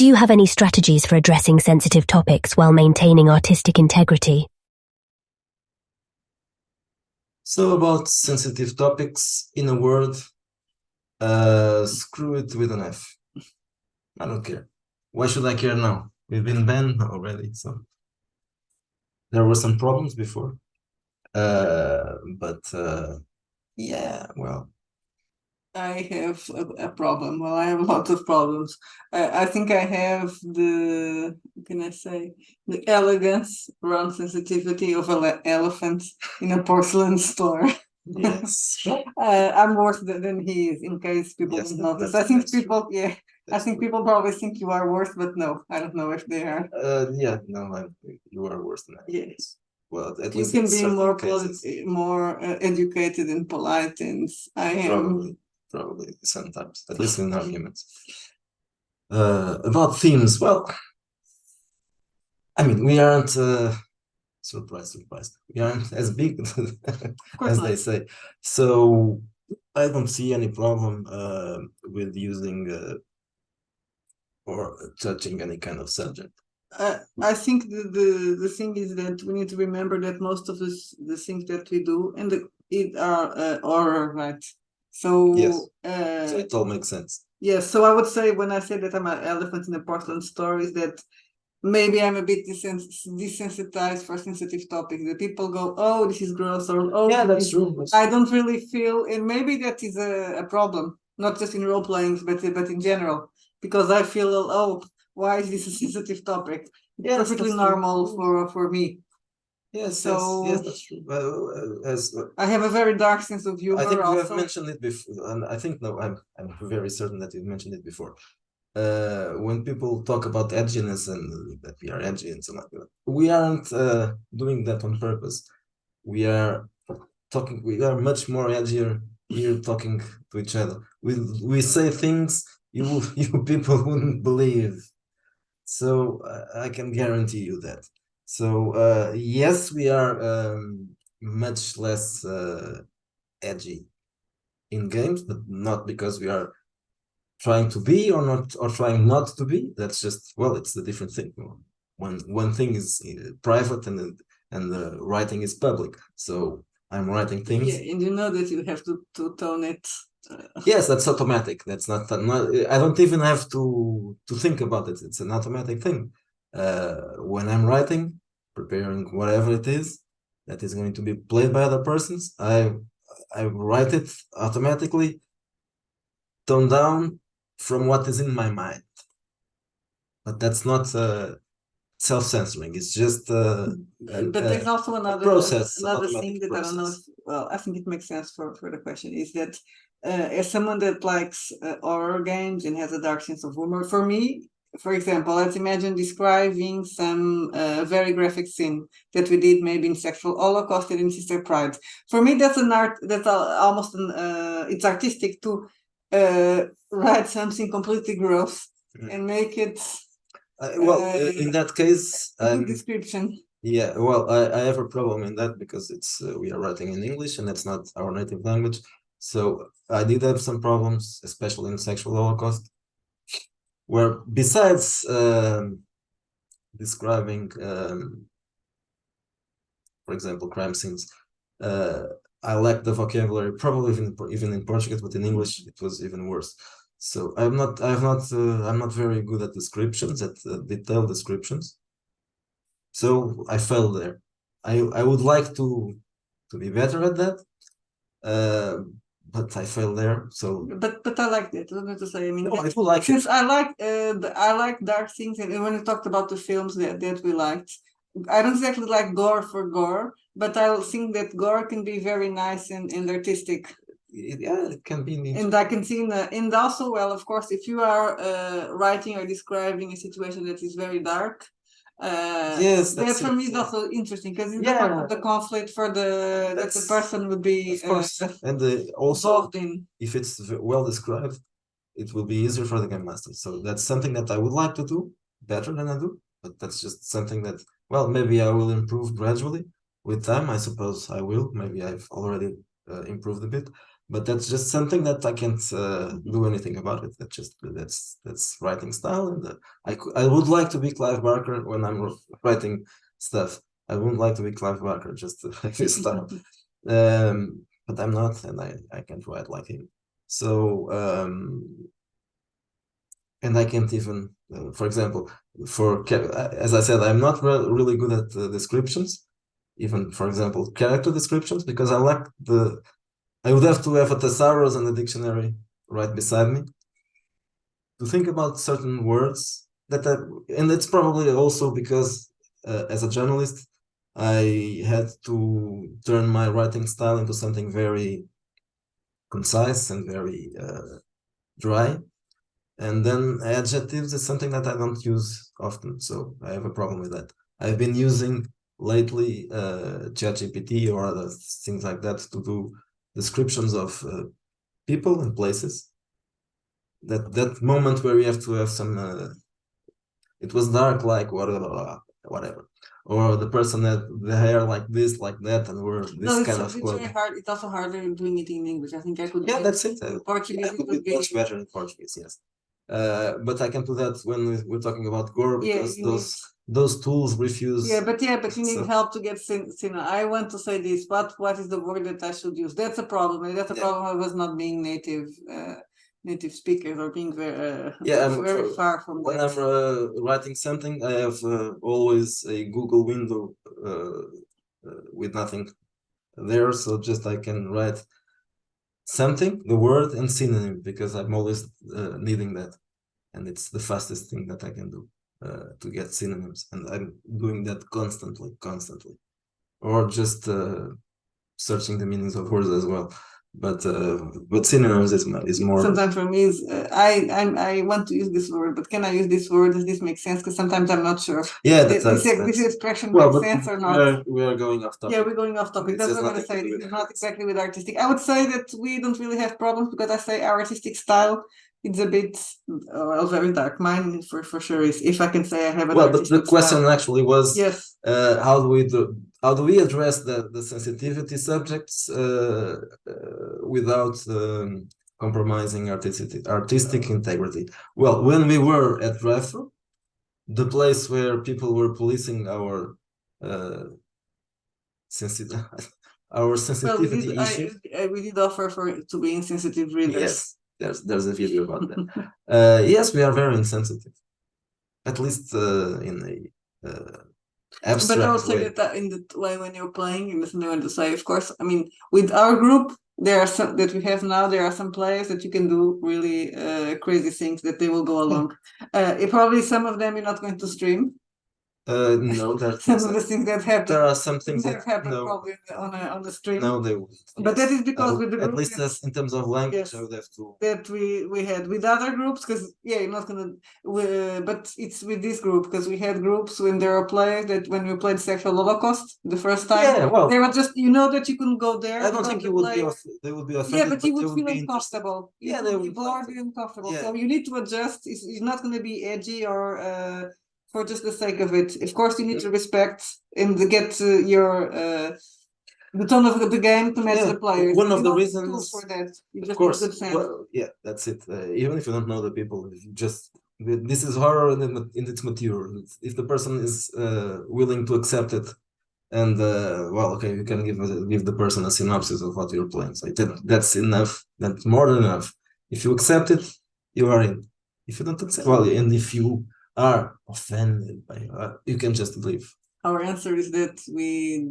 Do you have any strategies for addressing sensitive topics while maintaining artistic integrity? So about sensitive topics, in a word, screw it with an F. I don't care. Why should I care now? We've been banned already, so there were some problems before. But yeah, well, I have a problem. Well, I have lots of problems. I think I have the, what can I say, the elegance around sensitivity of an elephant in a porcelain store. yes. I'm worse than he is, in case people Yes, don't notice. that's- I think that's true. people, yeah, I think people probably think you are worse, but no, I don't know if they are. Yeah, no, you are worse than I. Yes. Well, at You least can in be certain cases. more educated and polite, and I am. Probably sometimes, at least in arguments. About themes, well, I mean, we aren't surprised. We aren't as big as they say. So I don't see any problem with using or touching any kind of subject. I think the thing is that we need to remember that most of the things that we do and it are horror, right? So Yes. So it all makes sense. Yes, so I would say when I say that I'm an elephant in a porcelain store is that maybe I'm a bit desensitized for sensitive topics. The people go, oh, this is gross, or oh, yeah, that's true. I don't really feel, and maybe that is a problem, not just in role playing, but in general, because I feel, oh, why is this a sensitive topic? It's perfectly normal for me. Yes, yes, that's true. I have a very dark sense of humor. I think also. you have mentioned it before, and I think no, I'm very certain that you've mentioned it before. When people talk about edginess and that we are edgy and so on, we aren't doing that on purpose. We are much more edgier here talking to each other. We say things you people wouldn't believe. So I can guarantee you that. So yes, we are much less edgy in games, but not because we are trying to be or trying not to be. That's just, well, it's a different thing. One thing is private and the writing is public. So I'm writing things. Yeah, and you know that you have to tone it. Yes, that's automatic. That's not. I don't even have to think about it. It's an automatic thing. When I'm writing, preparing whatever it is that is going to be played by other persons, I write it automatically, tone down from what is in my mind. But that's not self-censoring. It's just but there's also another process, thing that process. I don't know. Well, I think it makes sense for the question is that as someone that likes horror games and has a dark sense of humor, for me, for example, let's imagine describing some very graphic scene that we did maybe in Sexual Holocaust and in Sister Pride. For me, that's an art. That's almost it's artistic to write something completely gross and make it. In that case, good description. Yeah, well, I have a problem in that because it's we are writing in English and that's not our native language. So I did have some problems, especially in Sexual Holocaust, where besides describing, for example, crime scenes, I lacked the vocabulary, probably even in Portuguese, but in English it was even worse. So I'm not very good at descriptions, at detailed descriptions. So I failed there. I would like to be better at that, but I failed there. So but I like that. I don't know to say. I mean, I do like since I like dark things, and when we talked about the films that we liked, I don't exactly like gore for gore, but I think that gore can be very nice and artistic. Yeah, it can be neat. And I can see and also, well, of course, if you are writing or describing a situation that is very dark, yes, that for me is also interesting because it's part of the conflict for that the person would be, of course, and also if it's well described, it will be easier for the game master. So that's something that I would like to do better than I do, but that's just something that, well, maybe I will improve gradually with time. I suppose I will. Maybe I've already improved a bit. but that's just something that I can't do anything about it. That's writing style, and I would like to be Clive Barker when I'm writing stuff. I wouldn't like to be Clive Barker just to have his style, but I'm not, and I can't write like him. So and I can't even, for example, as I said, I'm not really good at descriptions, even for example character descriptions, because I would have to have a thesaurus and a dictionary right beside me to think about certain words and it's probably also because as a journalist, I had to turn my writing style into something very concise and very dry. And then adjectives is something that I don't use often, so I have a problem with that. I've been using lately ChatGPT or other things like that to do descriptions of people and places. That moment where you have to have some it was dark like whatever, or the person had the hair like this, like that, and were this kind of it's clothing. very hard. It's also harder doing it in English. I think I could. Yeah, that's it. Portuguese I could be much better in Portuguese, yes. But I can do that when we're talking about Gore, because those tools refuse. But you need help to get I want to say this. What is the word that I should use? That's a problem. And that's a problem of us not being native speakers or being very far from when that. I'm writing something, I have always a Google window with nothing there, so just I can write something, the word, and synonym, because I'm always needing that, and it's the fastest thing that I can do to get synonyms, and I'm doing that constantly, or just searching the meanings of words as well. But synonyms is more. Sometimes for me, I want to use this word, but can I use this word? Does this make sense? Because sometimes I'm not sure. Yeah, this expression makes sense or not. We are going off topic. Yeah, we're going off topic. That's what I'm gonna say. This is not exactly with artistic. I would say that we don't really have problems, because I say our artistic style, it's a bit very dark. Mine for sure is, if I can say I have an artistic but the question style. actually was, yes, how do we address the sensitivity subjects without compromising artistic integrity? Well, when we were at Drive-Thru, the place where people were policing our sensitivity issue. We did offer to be insensitive readers. Yes, there's a video about that. Yes, we are very insensitive, at least in a abstract But I would say way. that in the way when you're playing, you listen to what to say. Of course, I mean, with our group, there are some that we have now. There are some players that you can do really crazy things that they will go along. Probably some of them you're not going to stream. No, some of the things that happen. There are some things that happen probably on the stream. No, they wouldn't. But that is because with the group, at least in terms of language, I would have to. That we had with other groups, because you're not gonna. But it's with this group, because we had groups when there are players that when we played Sexual Holocaust the first time. Yeah, well, they were just that you couldn't go there. I don't think you would be. They would be offended. Yeah, but you would feel uncomfortable. Yeah, they would be bored and uncomfortable. Yeah. So you need to adjust. It's not going to be edgy or. For just the sake of it. Of course, you need to respect and get your the tone of the game to match the players. One of the reasons for that, you of course, that's it. Even if you don't know the people, this is horror in its material. If the person is willing to accept it, and okay, you can give the person a synopsis of what you're playing. So that's enough. That's more than enough. If you accept it, you are in. If you don't accept, and if you are offended by you can just leave. Our answer is that we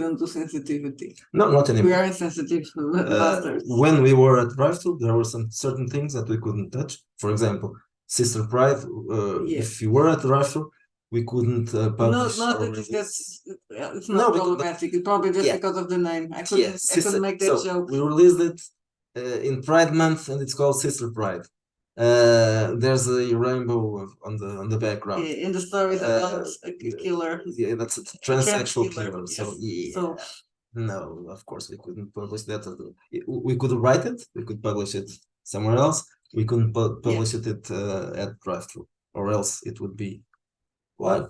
don't do sensitivity. No, not anymore. We are insensitive masters. When we were at Drive-Thru, there were some certain things that we couldn't touch. For example, Sister Pride. If you were at Drive-Thru, we couldn't publish. Not that it's not problematic. It's probably just because of the name. I couldn't make that joke. We released it in Pride Month, and it's called Sister Pride. There's a rainbow on the background. In the story about a killer. Yeah, that's a transsexual killer. Yes. So no, of course we couldn't publish that. We could write it. We could publish it somewhere else. We couldn't publish it at Drive-Thru, or else it would be.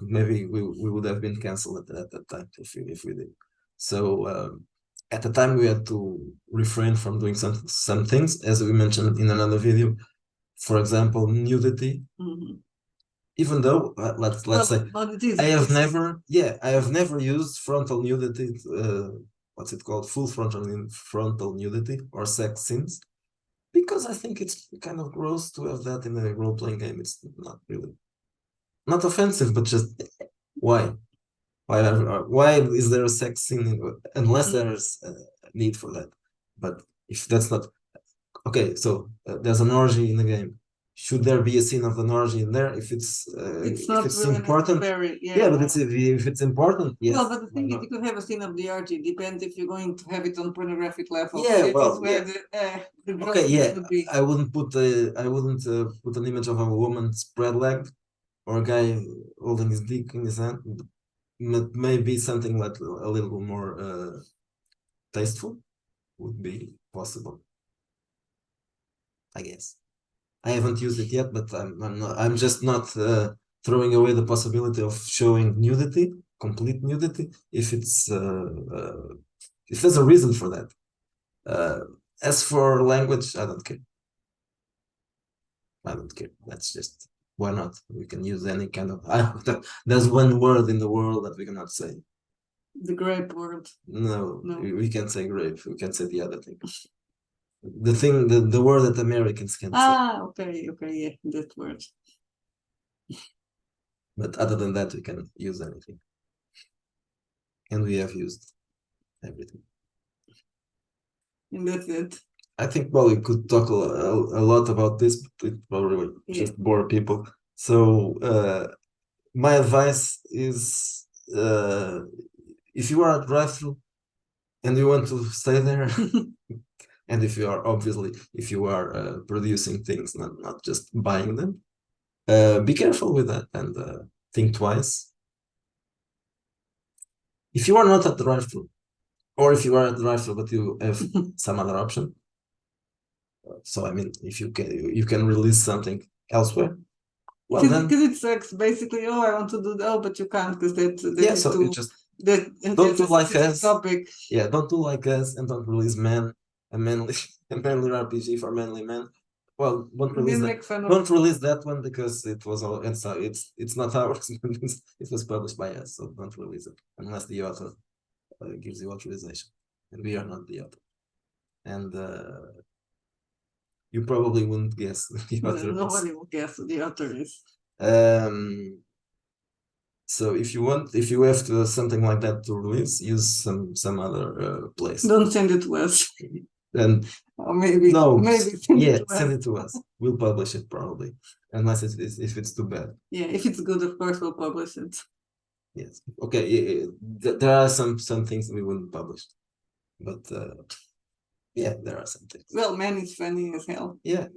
Maybe we would have been cancelled at that time if we did. So at the time we had to refrain from doing some things, as we mentioned in another video. For example, nudity. Mhm. Even though let's say But it is. I have never used frontal nudity. What's it called? Full frontal nudity or sex scenes, because I think it's kind of gross to have that in a role-playing game. It's not really not offensive, but just why? Why is there a sex scene unless there's a need for that? But if that's not okay, so there's an orgy in the game. Should there be a scene of an orgy in there if it's not if it's really important? necessary. Yeah, but if it's important, yes. Well, but the why thing is, not? you could have a scene of the orgy. Depends if you're going to have it on pornographic level. Yeah, This well, is where the Okay, yeah, would be. I wouldn't put put an image of a woman spread legged or a guy holding his dick in his hand. Maybe something like a little more tasteful would be possible, I guess. I haven't used it yet, but I'm just not throwing away the possibility of showing nudity, complete nudity, if it's if there's a reason for that. As for language, I don't care. I don't care. That's just why not? We can use any kind of. There's one word in the world that we cannot say. The grape word. No, No. we can't say grape. We can say the other thing. The word that Americans can say. Okay, yeah, that word. But other than that, we can use anything. And we have used everything. And that's it. I think, well, we could talk a lot about this, but it probably just bore people. So my advice is if you are at drive-thru and you want to stay there, and if you are obviously if you are producing things, not just buying them, be careful with that and think twice. If you are not at the drive-thru, or if you are at the drive-thru but you have some other option, so I mean, if you can release something elsewhere, well then Because it sucks. Basically, oh, I want to do that, oh, but you can't because that yeah. is So too. you just That don't do is a like sensitive us. topic. Yeah, don't do like us and don't release a manly RPG for manly men. Well, don't And release then that. make fun of. Don't release that one because it was all and so it's not ours. It was published by us, so don't release it unless the author gives you authorization, and we are not the author. And you probably wouldn't guess the author. Nobody will guess who the author is. So if you have something like that to release, use some other place. Don't send it to us. And Or maybe send it to us. We'll publish it probably, unless if it's too bad. Yeah, if it's good, of course we'll publish it. Yes. Okay. There are some things we wouldn't publish, but yeah, there are some things. Well, man is funny as hell. Yeah.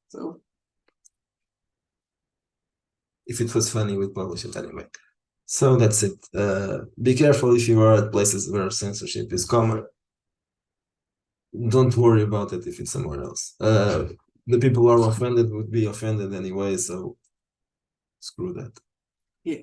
So if it was funny, we'd publish it anyway. So that's it. Be careful if you are at places where censorship is common. Don't worry about it if it's somewhere else. The people who are offended would be offended anyway, so screw that. yeah.